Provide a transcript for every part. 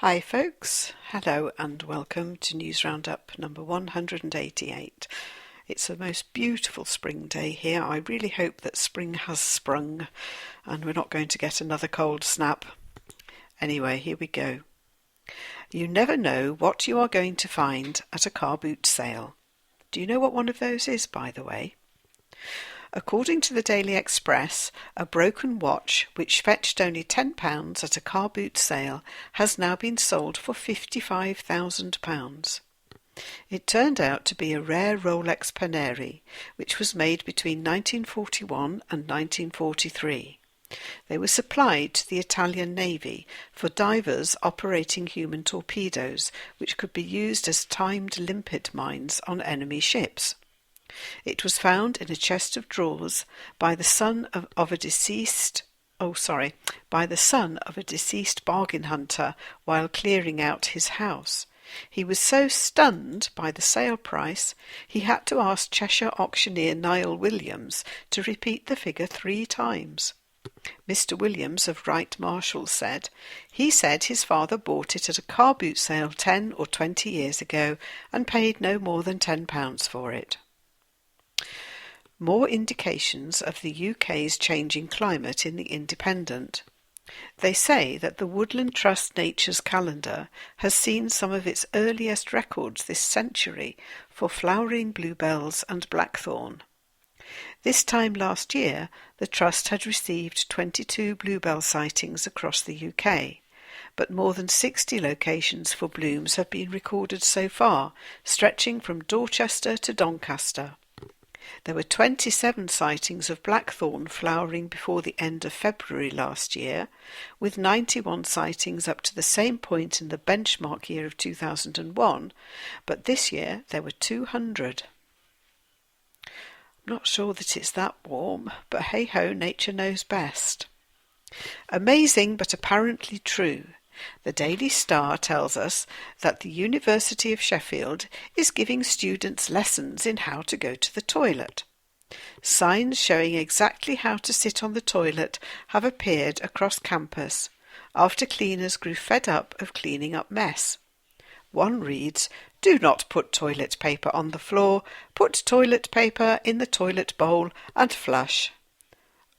Hi folks, hello and welcome to News Roundup number 188. It's a most beautiful spring day here. I really hope that spring has sprung and we're not going to get another cold snap. Anyway, here we go. You never know what you are going to find at a car boot sale. Do you know what one of those is, by the way? According to the Daily Express, a broken watch, which fetched only £10 at a car boot sale, has now been sold for £55,000. It turned out to be a rare Rolex Paneri, which was made between 1941 and 1943. They were supplied to the Italian Navy for divers operating human torpedoes, which could be used as timed limpet mines on enemy ships. It was found in a chest of drawers by the son of a deceased bargain hunter while clearing out his house. He was so stunned by the sale price, he had to ask Cheshire auctioneer Niall Williams to repeat the figure 3 times. Mr. Williams of Wright Marshall said, he said his father bought it at a car boot sale 10 or 20 years ago and paid no more than £10 for it. More indications of the UK's changing climate in The Independent. They say that the Woodland Trust Nature's Calendar has seen some of its earliest records this century for flowering bluebells and blackthorn. This time last year, the Trust had received 22 bluebell sightings across the UK, but more than 60 locations for blooms have been recorded so far, stretching from Dorchester to Doncaster. There were 27 sightings of blackthorn flowering before the end of February last year, with 91 sightings up to the same point in the benchmark year of 2001, but this year there were 200. I'm not sure that it's that warm, but hey-ho, nature knows best. Amazing but apparently true. The Daily Star tells us that the University of Sheffield is giving students lessons in how to go to the toilet. Signs showing exactly how to sit on the toilet have appeared across campus after cleaners grew fed up of cleaning up mess. One reads, "Do not put toilet paper on the floor, put toilet paper in the toilet bowl and flush."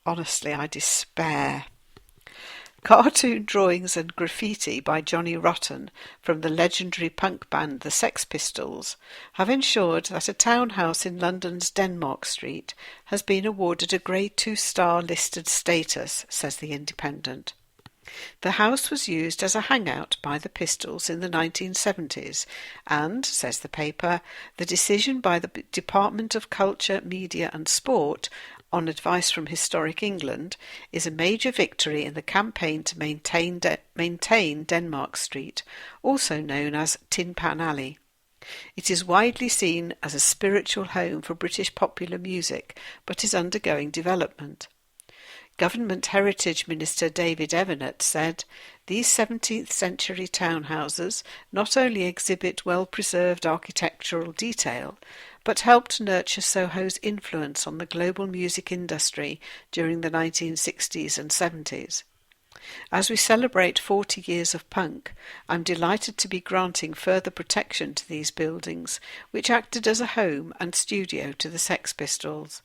Honestly, I despair. Cartoon drawings and graffiti by Johnny Rotten from the legendary punk band the Sex Pistols have ensured that a townhouse in London's Denmark Street has been awarded a Grade 2-star listed status, says The Independent. The house was used as a hangout by the Pistols in the 1970s and, says the paper, the decision by the Department of Culture, Media and Sport on advice from Historic England, is a major victory in the campaign to maintain Denmark Street, also known as Tin Pan Alley. It is widely seen as a spiritual home for British popular music, but is undergoing development. Government Heritage Minister David Evanet said, "These 17th century townhouses not only exhibit well-preserved architectural detail, but helped nurture Soho's influence on the global music industry during the 1960s and 70s. As we celebrate 40 years of punk, I'm delighted to be granting further protection to these buildings, which acted as a home and studio to the Sex Pistols."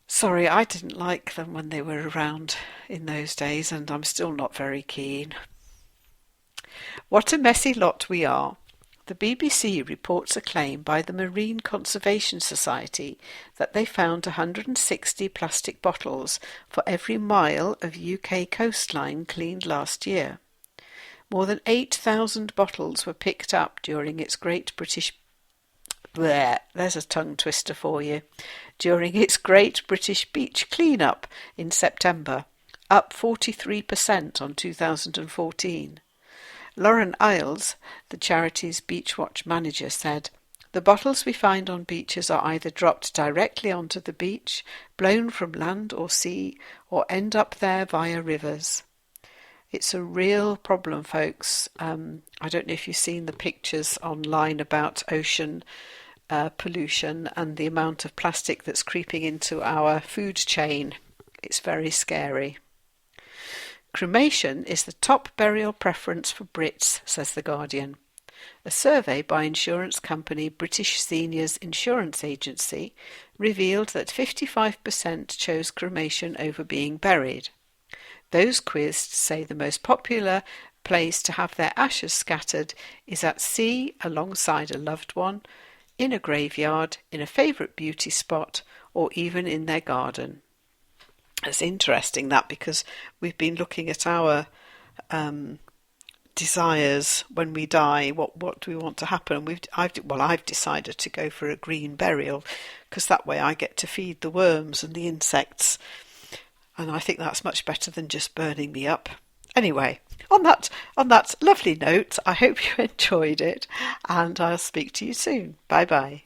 Sorry, I didn't like them when they were around in those days, and I'm still not very keen. What a messy lot we are. The BBC reports a claim by the Marine Conservation Society that they found 160 plastic bottles for every mile of UK coastline cleaned last year. More than 8,000 bottles were picked up during its Great British there's a tongue twister for you. During its Great British Beach Clean-up in September, up 43% on 2014. Lauren Iles, the charity's Beachwatch manager, said, "The bottles we find on beaches are either dropped directly onto the beach, blown from land or sea, or end up there via rivers." It's a real problem, folks. I don't know if you've seen the pictures online about ocean pollution and the amount of plastic that's creeping into our food chain. It's very scary. Cremation is the top burial preference for Brits, says The Guardian. A survey by insurance company British Seniors Insurance Agency revealed that 55% chose cremation over being buried. Those quizzed say the most popular place to have their ashes scattered is at sea alongside a loved one, in a graveyard, in a favourite beauty spot, or even in their garden. It's interesting that, because we've been looking at our desires when we die. What do we want to happen? I've decided to go for a green burial, because that way I get to feed the worms and the insects, and I think that's much better than just burning me up. Anyway, on that lovely note, I hope you enjoyed it, and I'll speak to you soon. Bye bye.